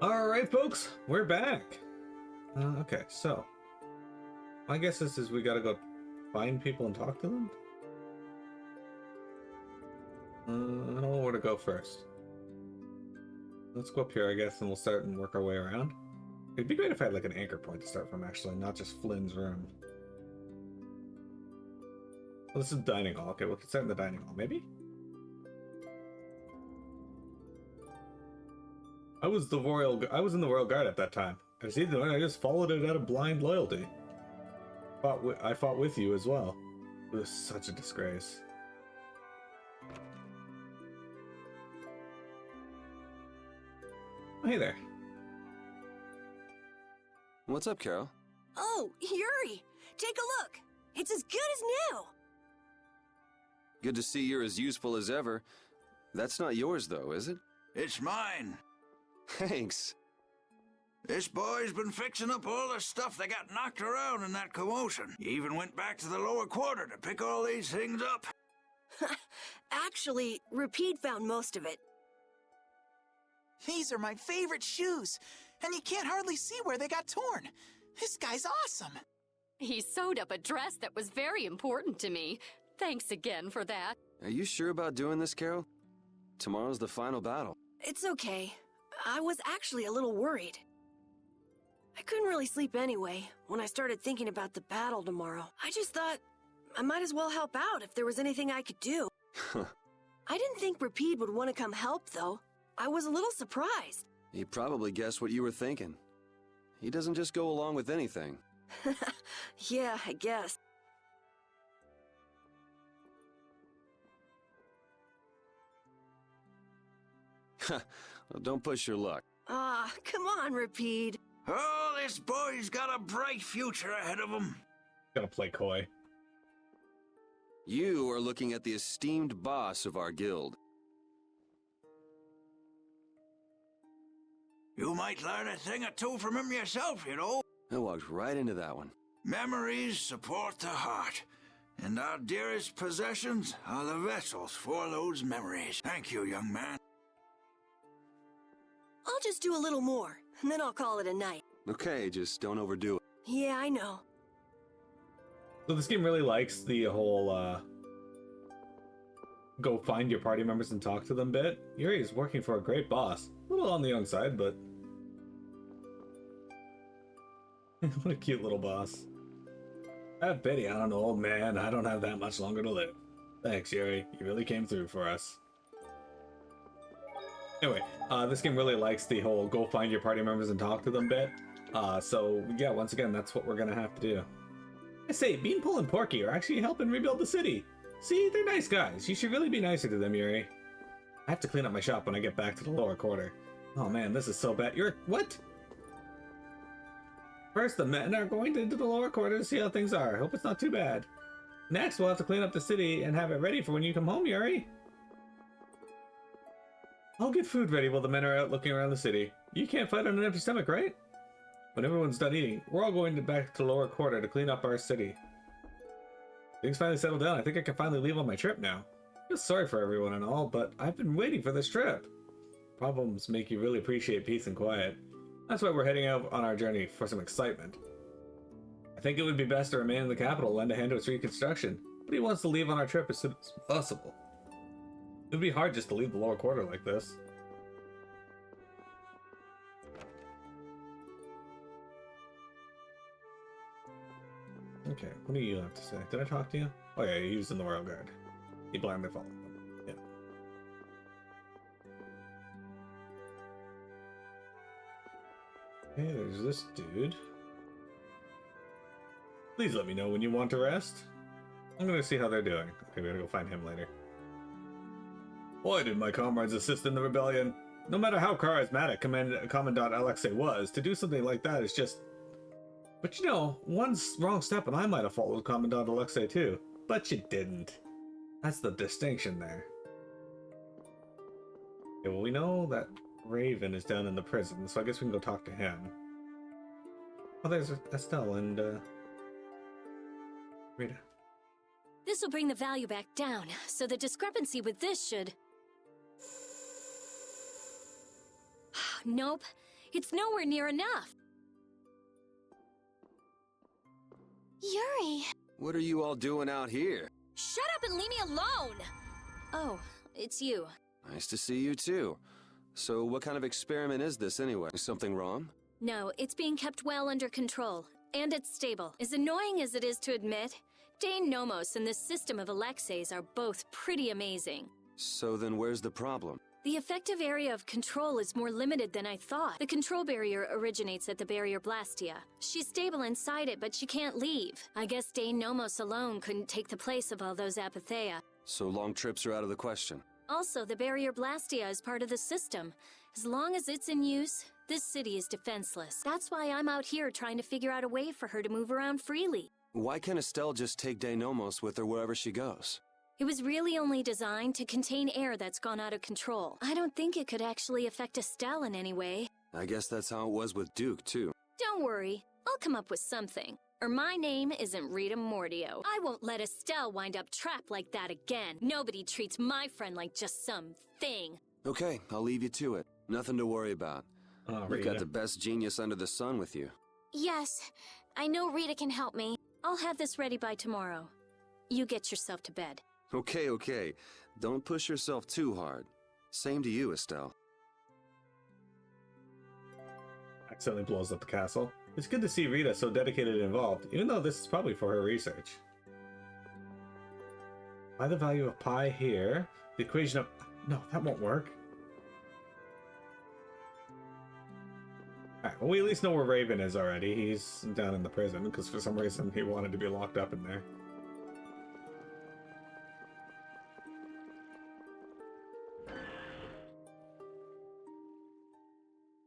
All right, folks, we're back. Okay, so my guess is we gotta go find people and talk to them. I don't know where to go first. Let's go up here, I guess, and we'll start and work our way around. It'd be great if I had like an anchor point to start from, actually, not just Flynn's room. Well, this is the dining hall. Okay, we can start in the dining hall, maybe? I was in the Royal Guard at that time. I just followed it out of blind loyalty. I fought with you as well. It was such a disgrace. Oh, hey there. What's up, Carol? Oh, Yuri! Take a look! It's as good as new! Good to see you're as useful as ever. That's not yours, though, is it? It's mine. Thanks. This boy's been fixing up all the stuff that got knocked around in that commotion. He even went back to the lower quarter to pick all these things up. Actually, Rapide found most of it. These are my favorite shoes, and you can't hardly see where they got torn. This guy's awesome. He sewed up a dress that was very important to me. Thanks again for that. Are you sure about doing this, Carol? Tomorrow's the final battle. It's okay. I was actually a little worried. I couldn't really sleep anyway when I started thinking about the battle tomorrow. I just thought I might as well help out if there was anything I could do. I didn't think Rapide would want to come help, though. I was a little surprised. He probably guessed what you were thinking. He doesn't just go along with anything. Yeah, I guess. Well, don't push your luck. Come on, Rapide. Oh, this boy's got a bright future ahead of him. Gonna play coy. You are looking at the esteemed boss of our guild. You might learn a thing or two from him yourself, you know. I walked right into that one. Memories support the heart, and our dearest possessions are the vessels for those memories. Thank you, young man. I'll just do a little more, and then I'll call it a night. Okay, just don't overdo it. Yeah, I know. So this game really likes the whole go find your party members and talk to them bit. Yuri is working for a great boss. A little on the young side, but what a cute little boss. Betty, I don't know, old man. I don't have that much longer to live. Thanks, Yuri. You really came through for us. Anyway, this game really likes the whole go find your party members and talk to them bit. So yeah, once again, that's what we're gonna have to do. I say, Beanpole and Porky are actually helping rebuild the city. See, they're nice guys. You should really be nicer to them, Yuri. I have to clean up my shop when I get back to the lower quarter. Oh man, this is so bad. What? First, the men are going into the lower quarter to see how things are. Hope it's not too bad. Next, we'll have to clean up the city and have it ready for when you come home, Yuri. I'll get food ready while the men are out looking around the city. You can't fight on an empty stomach, right? When everyone's done eating, we're all going back to the lower quarter to clean up our city. Things finally settled down. I think I can finally leave on my trip now. I feel sorry for everyone and all, but I've been waiting for this trip. Problems make you really appreciate peace and quiet. That's why we're heading out on our journey for some excitement. I think it would be best to remain in the capital, lend a hand to its reconstruction, but he wants to leave on our trip as soon as possible. It would be hard just to leave the lower quarter like this. Okay, what do you have to say? Did I talk to you? Oh yeah, he was in the Royal Guard. He blindly followed them. Yeah. Okay, there's this dude. Please let me know when you want to rest. I'm gonna see how they're doing. Okay, we gotta go find him later. Why did my comrades assist in the rebellion? No matter how charismatic Commandant Alexei was, to do something like that is just... But you know, one wrong step and I might have followed Commandant Alexei too. But you didn't. That's the distinction there. Okay, well, we know that Raven is down in the prison, so I guess we can go talk to him. Oh, there's Estelle and, Rita. This will bring the value back down, so the discrepancy with this should... Nope. It's nowhere near enough. Yuri! What are you all doing out here? Shut up and leave me alone! Oh, it's you. Nice to see you too. So what kind of experiment is this anyway? Is something wrong? No, it's being kept well under control. And it's stable. As annoying as it is to admit, Dane Nomos and this system of Alexei's are both pretty amazing. So then where's the problem? The effective area of control is more limited than I thought. The control barrier originates at the barrier Blastia. She's stable inside it, but she can't leave. I guess Dane Nomos alone couldn't take the place of all those apatheia. So long trips are out of the question. Also, the barrier Blastia is part of the system. As long as it's in use, this city is defenseless. That's why I'm out here trying to figure out a way for her to move around freely. Why can't Estelle just take Denomos with her wherever she goes? It was really only designed to contain air that's gone out of control. I don't think it could actually affect Estelle in any way. I guess that's how it was with Duke, too. Don't worry, I'll come up with something. Or my name isn't Rita Mordio. I won't let Estelle wind up trapped like that again. Nobody treats my friend like just some thing. Okay, I'll leave you to it. Nothing to worry about. Oh, You've got Rita. the best genius under the sun with you. Yes, I know Rita can help me. I'll have this ready by tomorrow. You get yourself to bed. Okay. Don't push yourself too hard. Same to you, Estelle. Accidentally blows up the castle. It's good to see Rita so dedicated and involved, even though this is probably for her research. By the value of pi here, the equation of... No, that won't work. Alright, well, we at least know where Raven is already. He's down in the prison, because for some reason he wanted to be locked up in there.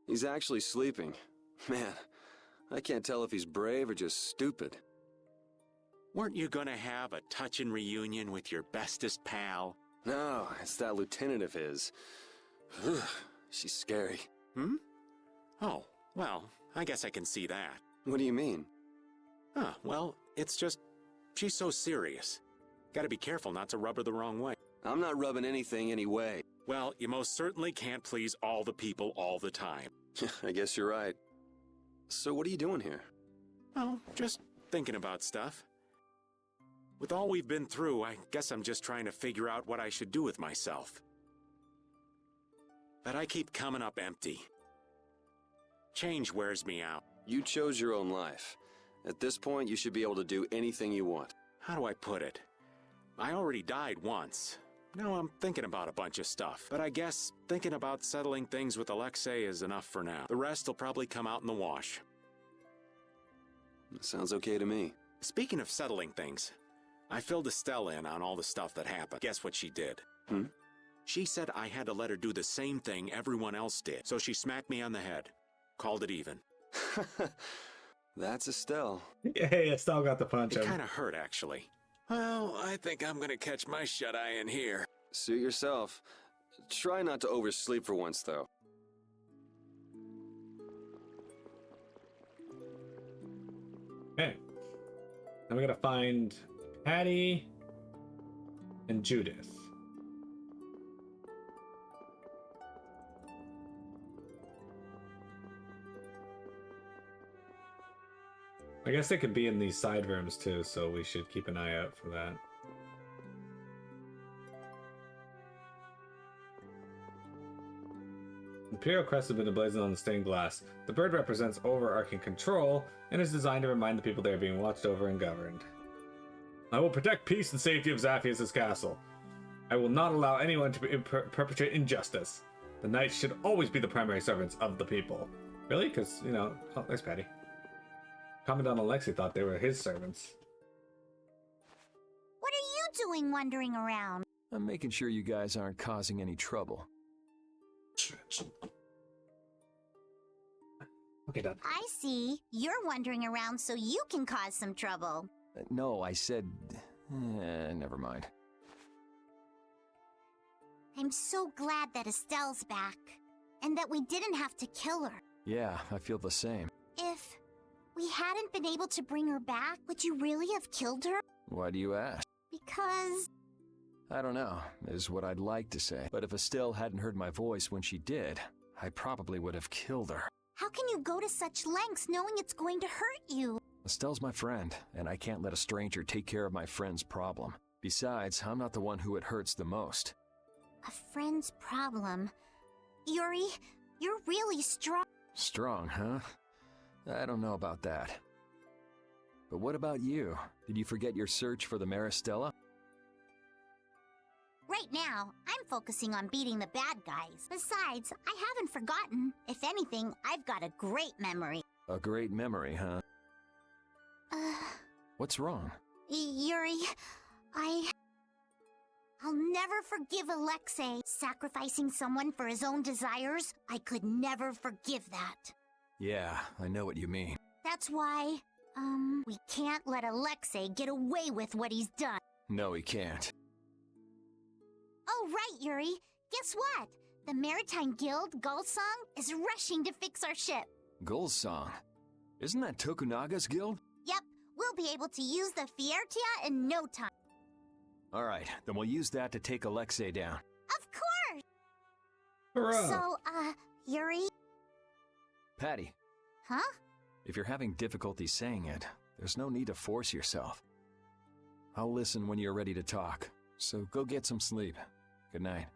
He's actually sleeping. Man, I can't tell if he's brave or just stupid. Weren't you gonna have a touching reunion with your bestest pal? No, it's that lieutenant of his. She's scary. Hmm? Oh, well, I guess I can see that. What do you mean? Well, it's just, she's so serious. Gotta be careful not to rub her the wrong way. I'm not rubbing anything anyway. Well, you most certainly can't please all the people all the time. I guess you're right. So what are you doing here? Oh, just thinking about stuff. With all we've been through, I guess I'm just trying to figure out what I should do with myself. But I keep coming up empty. Change wears me out. You chose your own life. At this point, you should be able to do anything you want. How do I put it? I already died once. Now I'm thinking about a bunch of stuff. But I guess thinking about settling things with Alexei is enough for now. The rest will probably come out in the wash. Sounds okay to me. Speaking of settling things, I filled Estelle in on all the stuff that happened. Guess what she did? She said I had to let her do the same thing everyone else did. So she smacked me on the head. Called it even. That's Estelle. Hey, Estelle got the punch. It kind of hurt, actually. Well, I think I'm gonna catch my shut-eye in here. Suit yourself. Try not to oversleep for once, though. Okay. Now we gotta find Patty and Judith. I guess they could be in these side rooms too, so we should keep an eye out for that. Imperial crest has been emblazoned on the stained glass. The bird represents overarching control and is designed to remind the people they are being watched over and governed. I will protect peace and safety of Zaphias' castle. I will not allow anyone to perpetrate injustice. The knights should always be the primary servants of the people. Really? Because, you know... Oh, there's Patty. Commandant Alexei thought they were his servants. What are you doing wandering around? I'm making sure you guys aren't causing any trouble. Okay, done. I see. You're wandering around so you can cause some trouble. No, I said... never mind. I'm so glad that Estelle's back. And that we didn't have to kill her. Yeah, I feel the same. If we hadn't been able to bring her back, would you really have killed her? Why do you ask? Because... I don't know, is what I'd like to say. But if Estelle hadn't heard my voice when she did, I probably would have killed her. How can you go to such lengths knowing it's going to hurt you? Estelle's my friend, and I can't let a stranger take care of my friend's problem. Besides, I'm not the one who it hurts the most. A friend's problem. Yuri, you're really strong. Strong, huh? I don't know about that. But what about you? Did you forget your search for the Maristella? Right now, I'm focusing on beating the bad guys. Besides, I haven't forgotten. If anything, I've got a great memory. A great memory, huh? What's wrong? Yuri, I'll never forgive Alexei. Sacrificing someone for his own desires, I could never forgive that. Yeah, I know what you mean. That's why, we can't let Alexei get away with what he's done. No, he can't. Oh, right, Yuri. Guess what? The Maritime Guild, Gullsong, is rushing to fix our ship. Gullsong? Isn't that Tokunaga's guild? Yep, we'll be able to use the Fiertia in no time. Alright, then we'll use that to take Alexei down. Of course! Hurrah! So, Yuri? Patty, Huh? if you're having difficulty saying it, there's no need to force yourself. I'll listen when you're ready to talk, so go get some sleep. Good night.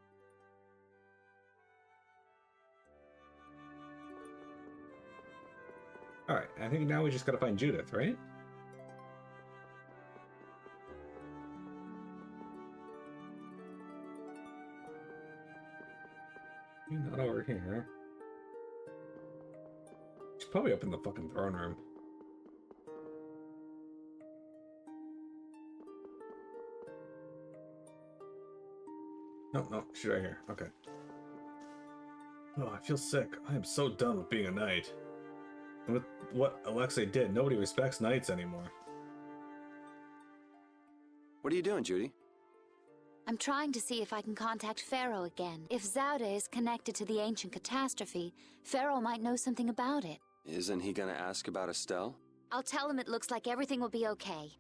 Alright, I think now we just gotta find Judith, right? You're not over here. She's probably up in the fucking throne room. No, she's right here. Okay. Oh, I feel sick. I am so done with being a knight. And with what Alexei did, nobody respects knights anymore. What are you doing, Judy? I'm trying to see if I can contact Pharaoh again. If Zaude is connected to the ancient catastrophe, Pharaoh might know something about it. Isn't he gonna ask about Estelle? I'll tell him it looks like everything will be okay.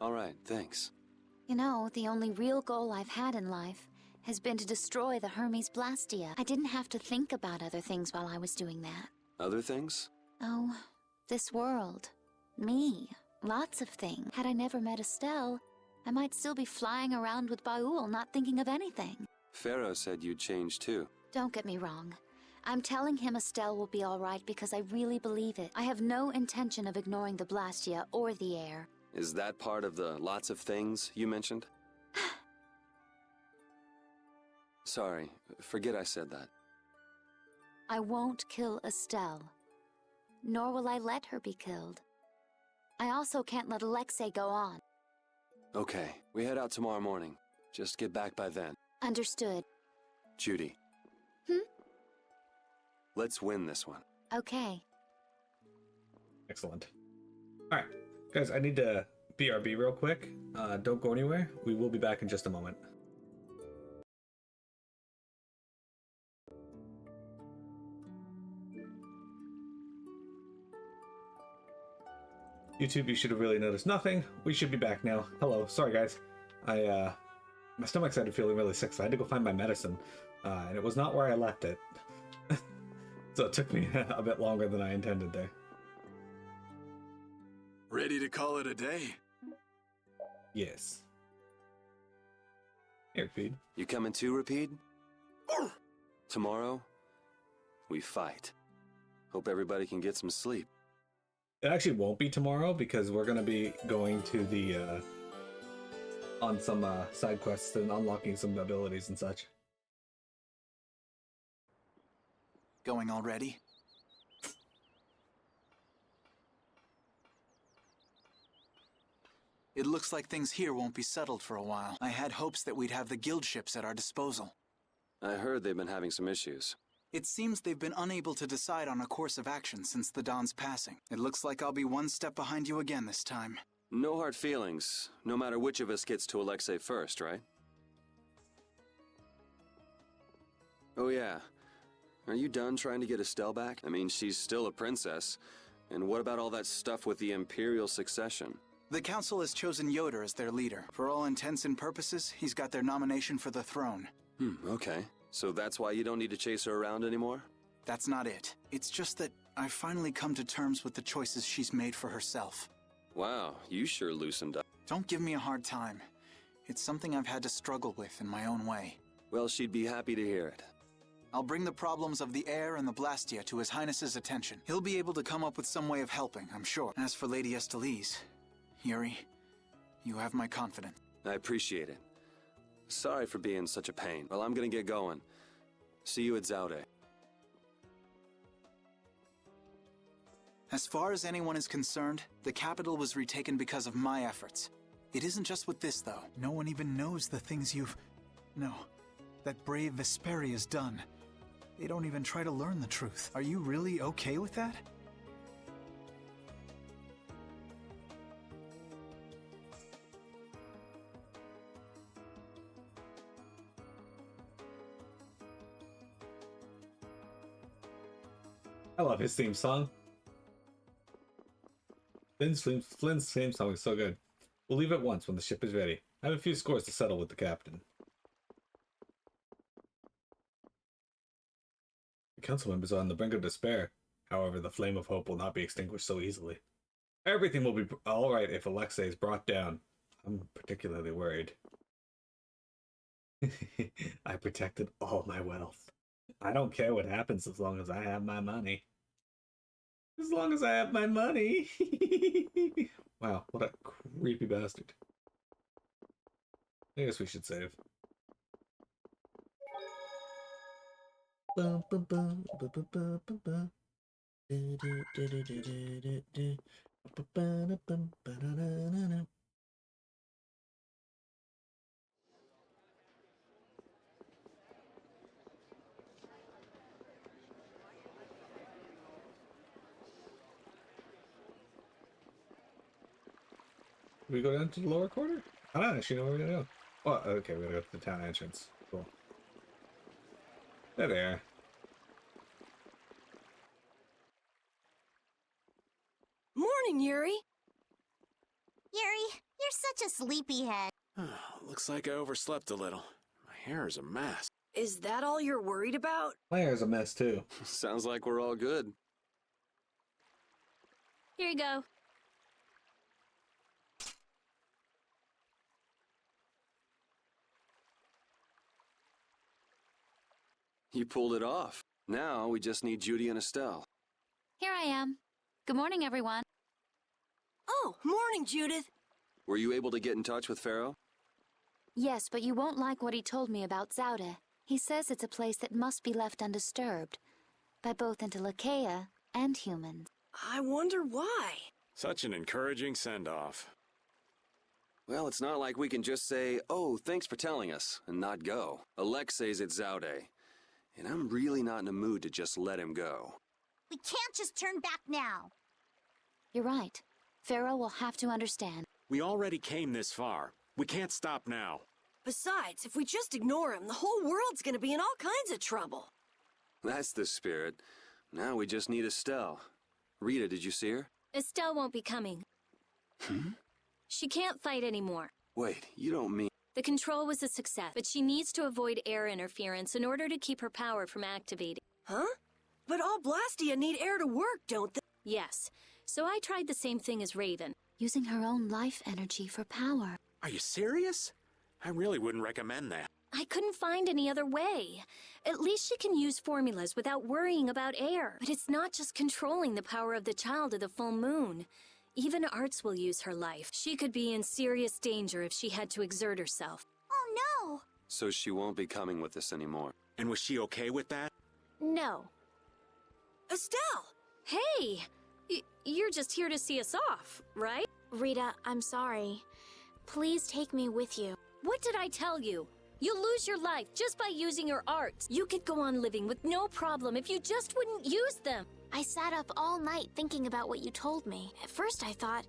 All right, thanks. You know, the only real goal I've had in life has been to destroy the Hermes Blastia. I didn't have to think about other things while I was doing that. Other things? Oh, this world. Me. Lots of things. Had I never met Estelle, I might still be flying around with Baul, not thinking of anything. Pharaoh said you'd change too. Don't get me wrong. I'm telling him Estelle will be all right because I really believe it. I have no intention of ignoring the Blastia or the air. Is that part of the lots of things you mentioned? Sorry, forget I said that. I won't kill Estelle. Nor will I let her be killed. I also can't let Alexei go on. Okay, we head out tomorrow morning. Just get back by then. Understood. Judy. Let's win this one. Okay. Excellent. Alright, guys, I need to BRB real quick. Don't go anywhere. We will be back in just a moment. YouTube, you should have really noticed nothing. We should be back now. Hello. Sorry, guys. My stomach started feeling really sick, so I had to go find my medicine. And it was not where I left it. So it took me a bit longer than I intended there. Ready to call it a day? Yes. Here, Rapide. You coming too, Rapide? Tomorrow, we fight. Hope everybody can get some sleep. It actually won't be tomorrow because we're going to be going to the, on some side quests and unlocking some abilities and such. Going already? It looks like things here won't be settled for a while. I had hopes that we'd have the guild ships at our disposal. I heard they've been having some issues. It seems they've been unable to decide on a course of action since the Dawn's passing. It looks like I'll be one step behind you again this time. No hard feelings, no matter which of us gets to Alexei first, right? Oh yeah. Are you done trying to get Estelle back? I mean, she's still a princess. And what about all that stuff with the Imperial succession? The Council has chosen Yoder as their leader. For all intents and purposes, he's got their nomination for the throne. Okay. So that's why you don't need to chase her around anymore? That's not it. It's just that I've finally come to terms with the choices she's made for herself. Wow, you sure loosened up. Don't give me a hard time. It's something I've had to struggle with in my own way. Well, she'd be happy to hear it. I'll bring the problems of the air and the Blastia to His Highness's attention. He'll be able to come up with some way of helping, I'm sure. As for Lady Estelle, Yuri, you have my confidence. I appreciate it. Sorry for being such a pain. Well, I'm gonna get going. See you at Zaude. As far as anyone is concerned, the capital was retaken because of my efforts. It isn't just with this, though. No one even knows the things that brave Vesperia's done. They don't even try to learn the truth. Are you really okay with that? I love his theme song. Flynn's theme song is so good. We'll leave at once when the ship is ready. I have a few scores to settle with the captain. The council members are on the brink of despair. However, the flame of hope will not be extinguished so easily. Everything will be alright if Alexei is brought down. I'm particularly worried. I protected all my wealth. I don't care what happens as long as I have my money. As long as I have my money. Wow, what a creepy bastard. I guess we should save. We go down to the lower quarter? I don't actually know where we're gonna go. Oh, okay, we're gonna go to the town entrance. Cool. There. Morning, Yuri. Yuri, you're such a sleepyhead. Looks like I overslept a little. My hair is a mess. Is that all you're worried about? My hair's a mess too. Sounds like we're all good. Here you go. You pulled it off. Now we just need Judy and Estelle. Here I am. Good morning, everyone. Oh, morning, Judith. Were you able to get in touch with Pharaoh? Yes, but you won't like what he told me about Zaude. He says it's a place that must be left undisturbed by both Interleuchea and humans. I wonder why. Such an encouraging send-off. Well, it's not like we can just say, oh, thanks for telling us, and not go. Alexei's at Zaude, and I'm really not in a mood to just let him go. We can't just turn back now. You're right. Pharaoh will have to understand. We already came this far. We can't stop now. Besides, if we just ignore him, the whole world's gonna be in all kinds of trouble. That's the spirit. Now we just need Estelle. Rita, did you see her? Estelle won't be coming. She can't fight anymore. Wait, you don't mean... The control was a success, but she needs to avoid air interference in order to keep her power from activating. Huh? But all Blastia need air to work, don't they? Yes, so I tried the same thing as Raven. Using her own life energy for power. Are you serious? I really wouldn't recommend that. I couldn't find any other way. At least she can use formulas without worrying about air. But it's not just controlling the power of the child of the full moon. Even Arts will use her life. She could be in serious danger if she had to exert herself. Oh no! So she won't be coming with us anymore. And was she okay with that? No. Estelle! Hey! You're just here to see us off, right? Rita, I'm sorry. Please take me with you. What did I tell you? You'll lose your life just by using your arts. You could go on living with no problem if you just wouldn't use them. I sat up all night thinking about what you told me. At first I thought,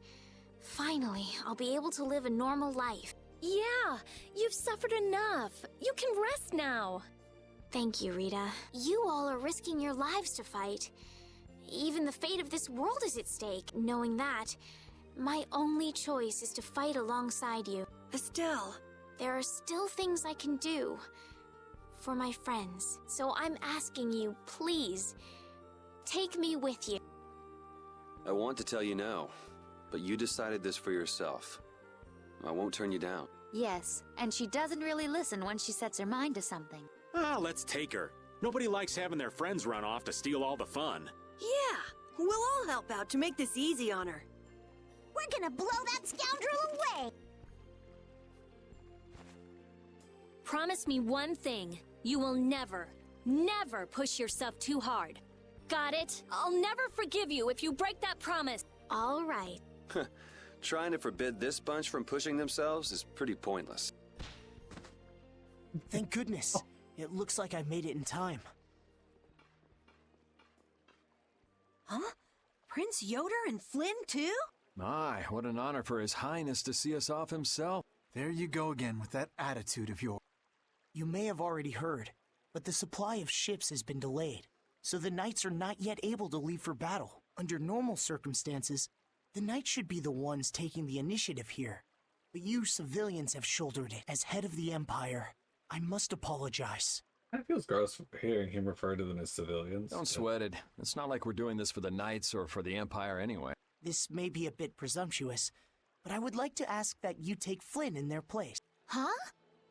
finally, I'll be able to live a normal life. Yeah, you've suffered enough. You can rest now. Thank you, Rita. You all are risking your lives to fight. Even the fate of this world is at stake. Knowing that, my only choice is to fight alongside you. Estelle. There are still things I can do. for my friends. So I'm asking you, please, take me with you. I want to tell you now, but you decided this for yourself. I won't turn you down. Yes, and she doesn't really listen when she sets her mind to something. Ah, let's take her. Nobody likes having their friends run off to steal all the fun. Yeah, we'll all help out to make this easy on her. We're gonna blow that scoundrel away! Promise me one thing. You will never, never push yourself too hard. Got it? I'll never forgive you if you break that promise. All right. Trying to forbid this bunch from pushing themselves is pretty pointless. Thank goodness. It looks like I made it in time. Huh? Prince Yoder and Flynn, too? My, what an honor for His Highness to see us off himself. There you go again with that attitude of yours. You may have already heard, but the supply of ships has been delayed, so the knights are not yet able to leave for battle. Under normal circumstances, the knights should be the ones taking the initiative here. But you civilians have shouldered it. As head of the Empire, I must apologize. It feels gross hearing him refer to them as civilians. Don't sweat it. It's not like we're doing this for the Knights or for the Empire anyway. This may be a bit presumptuous, but I would like to ask that you take Flynn in their place. Huh?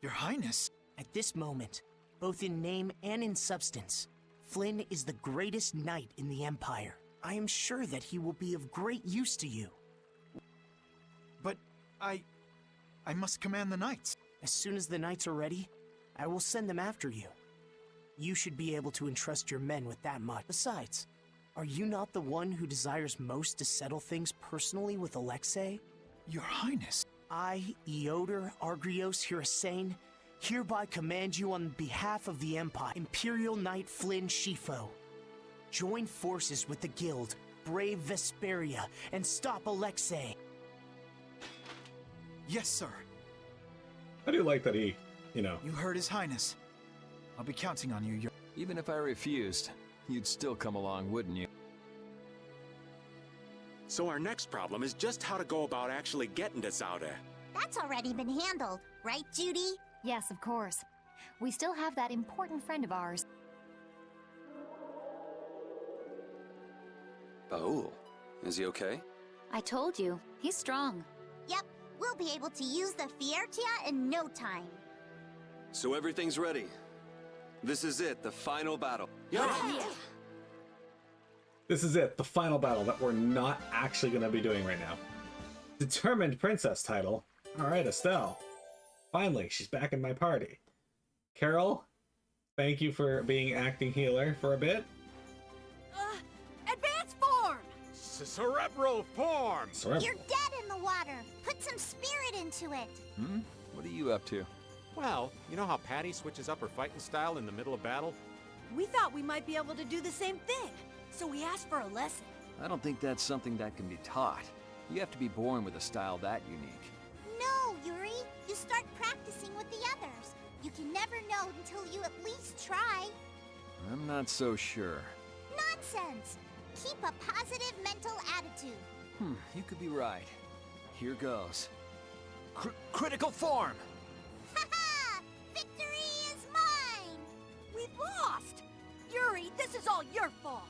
Your Highness? At this moment, both in name and in substance, Flynn is the greatest knight in the Empire. I am sure that he will be of great use to you. But I must command the knights. As soon as the knights are ready, I will send them after you. You should be able to entrust your men with that much. Besides, are you not the one who desires most to settle things personally with Alexei? Your Highness. I, Eoder Argrios Hirasain, hereby command you on behalf of the Empire, Imperial Knight Flynn Shifo. Join forces with the Guild, brave Vesperia, and stop Alexei. Yes, sir. I do like that he, You heard His Highness. I'll be counting on you, Your... Even if I refused, you'd still come along, wouldn't you? So our next problem is just how to go about actually getting to Zaude. That's already been handled, right, Judy? Yes, of course. We still have that important friend of ours. Baul, is he okay? I told you, he's strong. Yep, we'll be able to use the Fiertia in no time. So everything's ready. This is it, the final battle. Yeah. this is it, the final battle that we're not actually going to be doing right now. Determined Princess title. Alright, Estelle. Finally, she's back in my party. Carol, thank you for being acting healer for a bit. Advanced form! Cerebral form! You're dead in the water. Put some spirit into it. What are you up to? Well, you know how Patty switches up her fighting style in the middle of battle? We thought we might be able to do the same thing, so we asked for a lesson. I don't think that's something that can be taught. You have to be born with a style that unique. No, Yuri. You start practicing with the others. You can never know until you at least try. I'm not so sure. Nonsense! Keep a positive mental attitude. You could be right. Here goes. Critical form! Ha-ha! Victory is mine! We lost! Yuri, this is all your fault!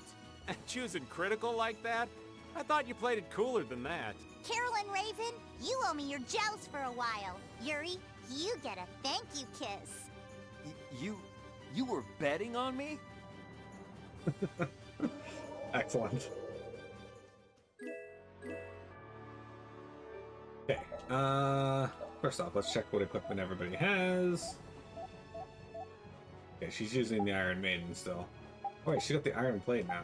Choosing critical like that? I thought you played it cooler than that. Carol and Raven, you owe me your gels for a while. Yuri, you get a thank you kiss. You were betting on me? Excellent. Okay, first off, let's check what equipment everybody has. Okay, she's using the Iron Maiden still. Oh wait, she got the Iron Blade now.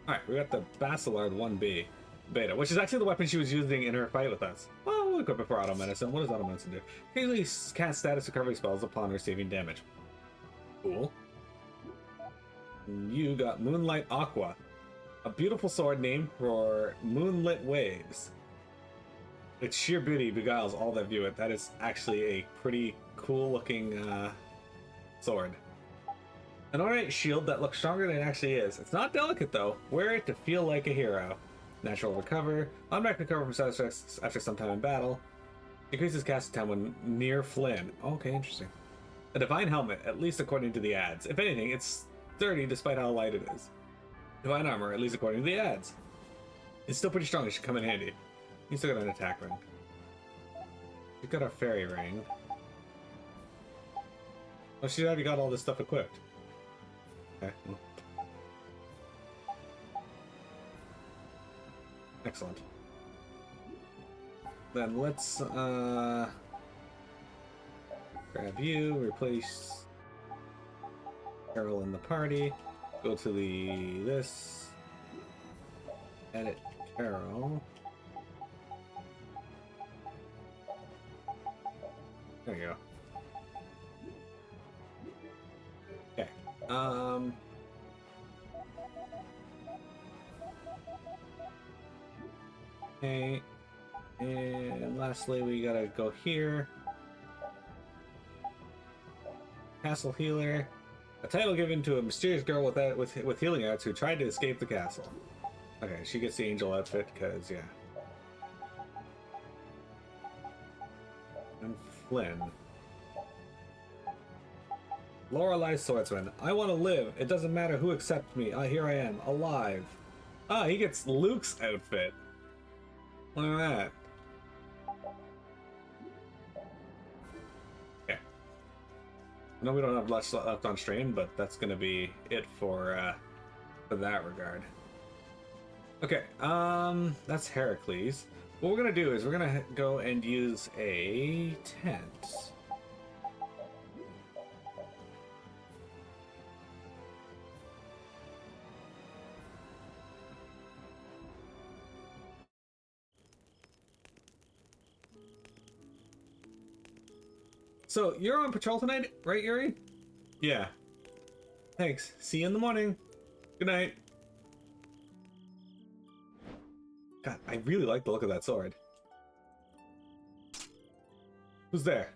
Alright, we got the Basilard 1B beta, which is actually the weapon she was using in her fight with us. Well, we'll equip it for auto medicine. What does auto medicine do? Occasionally cast status recovery spells upon receiving damage. Cool. You got Moonlight Aqua, a beautiful sword named for moonlit waves. Its sheer beauty beguiles all that view it. That is actually a pretty cool looking sword. An ornate shield that looks stronger than it actually is. It's not delicate though. Wear it to feel like a hero. Natural recover. Automatic recover from side effects after some time in battle. Increases cast time when near Flynn. Okay, interesting. A divine helmet, at least according to the ads. If anything, it's sturdy despite how light it is. Divine armor, at least according to the ads. It's still pretty strong. It should come in handy. You still got an attack ring. You've got our fairy ring. Oh, she's already got all this stuff equipped. Okay. Well. Excellent. Then let's grab you, replace Carol in the party, go to this, edit Carol. There you go. Okay. Okay. And lastly, we gotta go here. Castle Healer. A title given to a mysterious girl with healing arts who tried to escape the castle. Okay, she gets the angel outfit because, yeah. And Flynn. Lorelei Swordsman. I want to live. It doesn't matter who accepts me. Here I am, alive. Ah, he gets Luke's outfit. Look at that. Okay. I know we don't have much left on stream, but that's going to be it for that regard. Okay, that's Heracles. What we're going to do is we're going to go and use a tent. So, you're on patrol tonight, right, Yuri? Yeah. Thanks. See you in the morning. Good night. God, I really like the look of that sword. Who's there?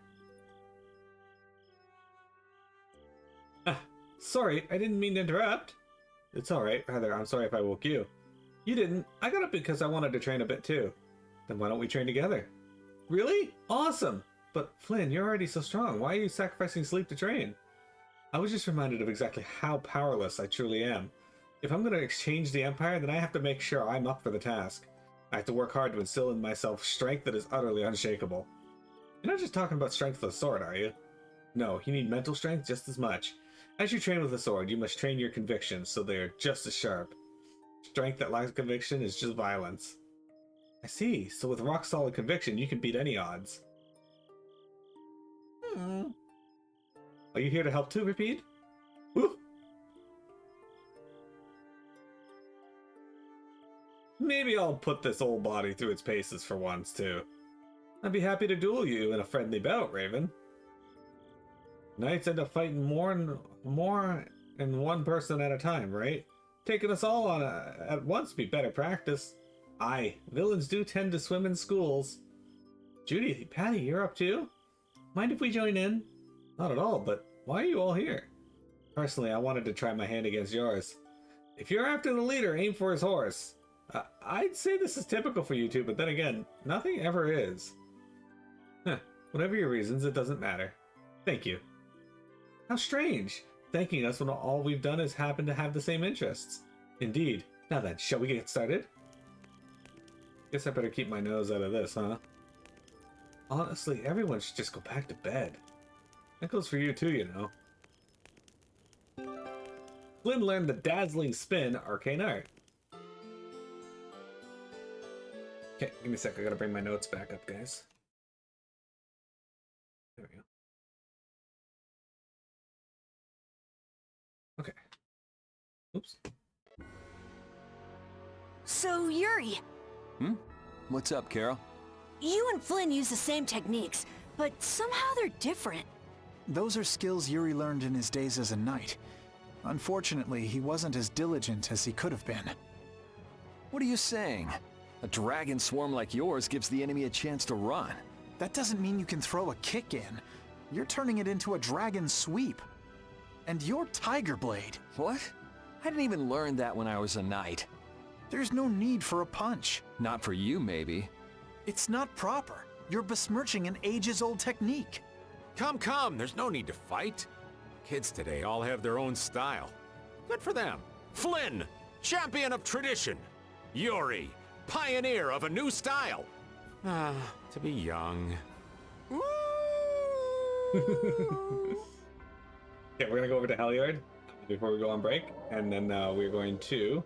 Ah, sorry, I didn't mean to interrupt. It's alright, rather, I'm sorry if I woke you. You didn't. I got up because I wanted to train a bit too. Then why don't we train together? Really? Awesome! But Flynn, you're already so strong. Why are you sacrificing sleep to train? I was just reminded of exactly how powerless I truly am. If I'm going to exchange the Empire, then I have to make sure I'm up for the task. I have to work hard to instill in myself strength that is utterly unshakable. You're not just talking about strength with a sword, are you? No, you need mental strength just as much. As you train with a sword, you must train your convictions so they are just as sharp. Strength that lacks conviction is just violence. I see. So with rock-solid conviction, you can beat any odds. Are you here to help too, Repeat? Woo! Maybe I'll put this old body through its paces for once, too. I'd be happy to duel you in a friendly bout, Raven. Knights end up fighting more in one person at a time, right? Taking us all on at once would be better practice. Aye, villains do tend to swim in schools. Judy, Patty, you're up too? Mind if we join in? Not at all, but why are you all here? Personally, I wanted to try my hand against yours. If you're after the leader, aim for his horse. I'd say this is typical for you two, but then again, nothing ever is. Huh, whatever your reasons, it doesn't matter. Thank you. How strange, thanking us when all we've done is happen to have the same interests. Indeed. Now then, shall we get started? Guess I better keep my nose out of this, huh? Honestly, everyone should just go back to bed. That goes for you too, you know. Flynn learned the dazzling spin arcane art. Okay, give me a sec, I gotta bring my notes back up, guys. There we go. Okay. Oops. So, Yuri. What's up, Carol? You and Flynn use the same techniques, but somehow they're different. Those are skills Yuri learned in his days as a knight. Unfortunately, he wasn't as diligent as he could have been. What are you saying? A dragon swarm like yours gives the enemy a chance to run. That doesn't mean you can throw a kick in. You're turning it into a dragon sweep. And you're Tiger Blade. What? I didn't even learn that when I was a knight. There's no need for a punch. Not for you, maybe. It's not proper. You're besmirching an ages-old technique. Come, there's no need to fight. Kids today all have their own style. Good for them. Flynn, champion of tradition. Yuri, pioneer of a new style. To be young. Okay, we're gonna go over to Heliard before we go on break, and then we're going to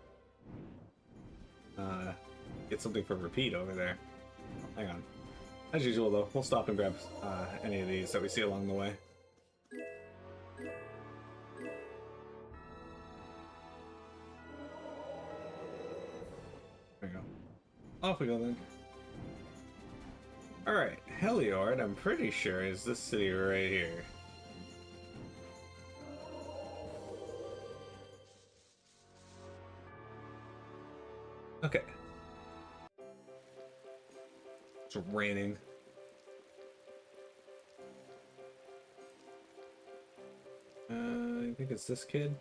get something for Repeat over there. Hang on. As usual, though, we'll stop and grab any of these that we see along the way. There we go. Off we go then. Alright, Heliard, I'm pretty sure, is this city right here. Okay. It's raining. I think it's this kid.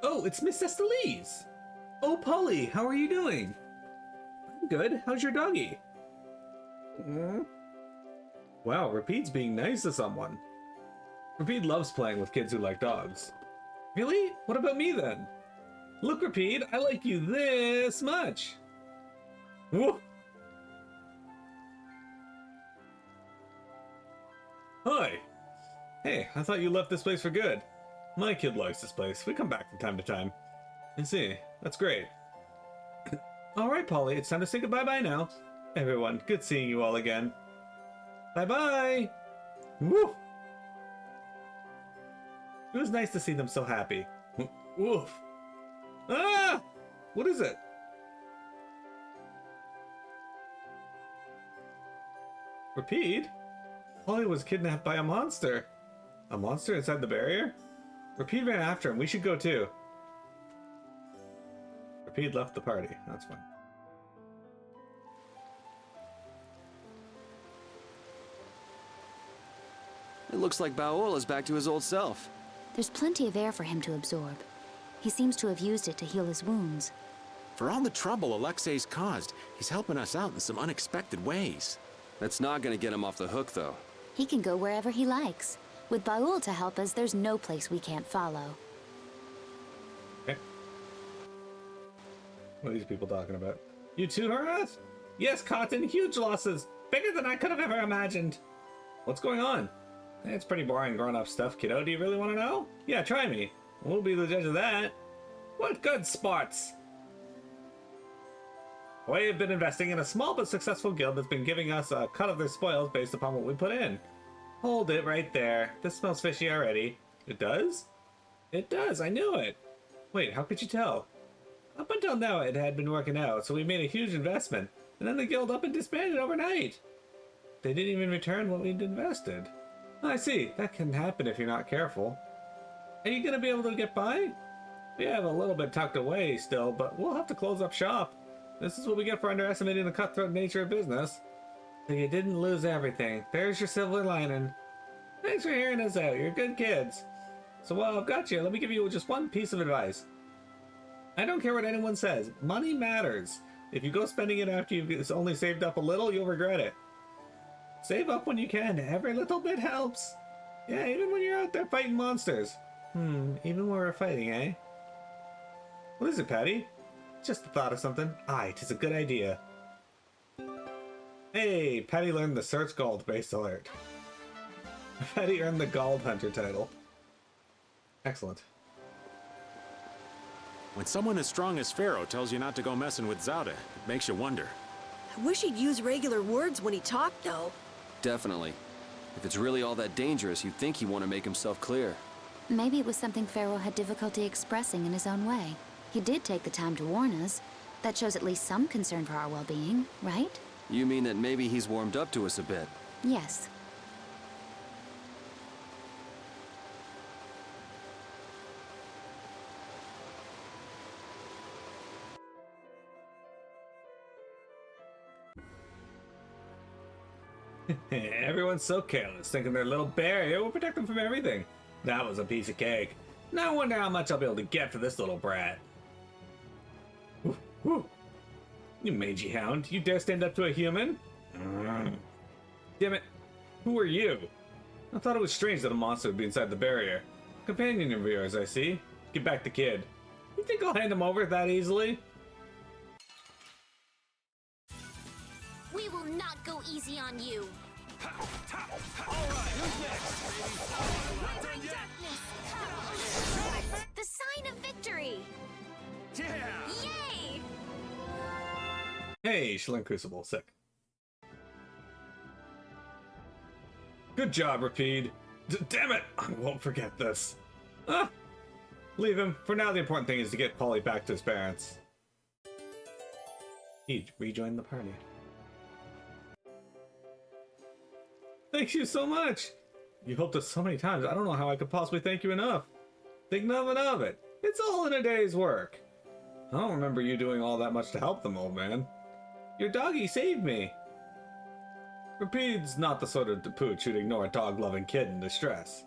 Oh, it's Miss Estelle! Oh, Polly, how are you doing? I'm good. How's your doggy? Wow, Repeat's being nice to someone. Repeat loves playing with kids who like dogs. Really? What about me then? Look, Repeat, I like you this much. Woof. Hi. Hey, I thought you left this place for good. My kid likes this place. We come back from time to time. I see. That's great. Alright, Polly, it's time to say goodbye-bye now. Everyone, good seeing you all again. Bye-bye! Woof! It was nice to see them so happy. Woof! Ah! What is it? Repeat? Polly was kidnapped by a monster. A monster inside the barrier? Repeat ran after him. We should go too. Repeat left the party. That's fine. It looks like Baoul is back to his old self. There's plenty of air for him to absorb. He seems to have used it to heal his wounds. For all the trouble Alexei's caused, he's helping us out in some unexpected ways. That's not gonna get him off the hook, though. He can go wherever he likes. With Baoul to help us, there's no place we can't follow. Okay. What are these people talking about? You too, Horace? Yes, Cotton, huge losses. Bigger than I could have ever imagined. What's going on? It's pretty boring grown-up stuff, kiddo. Do you really want to know? Yeah, try me. We'll be the judge of that. What good sports? We have been investing in a small but successful guild that's been giving us a cut of their spoils based upon what we put in. Hold it right there. This smells fishy already. It does? It does, I knew it. Wait, how could you tell? Up until now it had been working out, so we made a huge investment, and then the guild up and disbanded overnight. They didn't even return what we'd invested. I see, that can happen if you're not careful. Are you gonna be able to get by? We have a little bit tucked away still, but we'll have to close up shop. This is what we get for underestimating the cutthroat nature of business. So you didn't lose everything. There's your silver lining. Thanks for hearing us out. You're good kids. So while I've got you, let me give you just one piece of advice. I don't care what anyone says. Money matters. If you go spending it after you've only saved up a little, you'll regret it. Save up when you can. Every little bit helps. Yeah, even when you're out there fighting monsters. Even when we're fighting, eh? What is it, Patty? Just the thought of something. Aye, 'tis a good idea. Hey, Patty learned the Search Gold base alert. Patty earned the Gold Hunter title. Excellent. When someone as strong as Pharaoh tells you not to go messing with Zauda, it makes you wonder. I wish he'd use regular words when he talked, though. Definitely. If it's really all that dangerous, you'd think he'd want to make himself clear. Maybe it was something Pharaoh had difficulty expressing in his own way. He did take the time to warn us. That shows at least some concern for our well-being, right? You mean that maybe he's warmed up to us a bit? Yes. Everyone's so careless, thinking their little barrier will protect them from everything. That was a piece of cake. No wonder how much I'll be able to get for this little brat. Whew, whew. You mangy hound, you dare stand up to a human? Damn it, who are you? I thought it was strange that a monster would be inside the barrier. Companion of yours, I see. Get back the kid. You think I'll hand him over that easily? We will not go easy on you. The sign of victory! Yeah! Yay! Hey, Schling Crucible, sick. Good job, Rapide. Damn it! I won't forget this. Ah! Leave him. For now, the important thing is to get Polly back to his parents. He rejoined the party. Thank you so much! You helped us so many times, I don't know how I could possibly thank you enough. Think nothing of it. It's all in a day's work. I don't remember you doing all that much to help them, old man. Your doggy saved me. Rapide's not the sort of pooch who'd ignore a dog-loving kid in distress.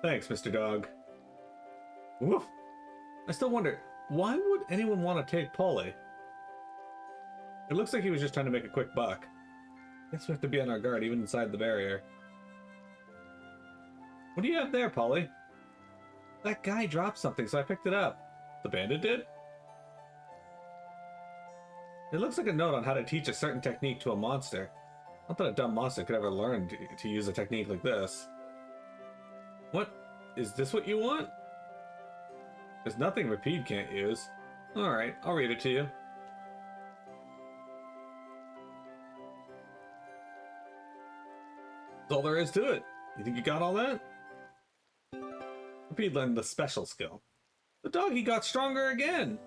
Thanks, Mr. Dog. Woof! I still wonder, why would anyone want to take Polly? It looks like he was just trying to make a quick buck. Guess we have to be on our guard even inside the barrier. What do you have there, Polly? That guy dropped something, so I picked it up. The bandit did? It looks like a note on how to teach a certain technique to a monster. Not that a dumb monster could ever learn to use a technique like this. What? Is this what you want? There's nothing Rapide can't use. Alright, I'll read it to you. That's all there is to it. You think you got all that? Rapide learned the special skill. The doggy got stronger again!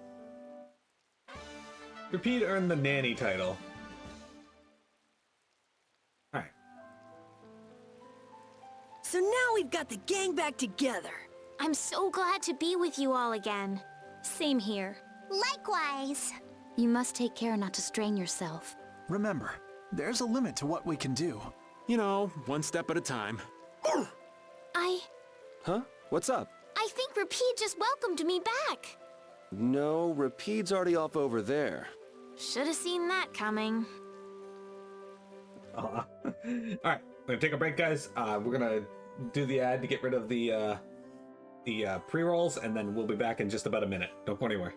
Rapide earned the nanny title. Alright. So now we've got the gang back together. I'm so glad to be with you all again. Same here. Likewise. You must take care not to strain yourself. Remember, there's a limit to what we can do. You know, one step at a time. Huh? What's up? I think Rapide just welcomed me back. No, Rapide's already off over there. Should have seen that coming. Alright, we're gonna take a break, guys. We're gonna do the ad to get rid of the pre-rolls, and then we'll be back in just about a minute. Don't go anywhere.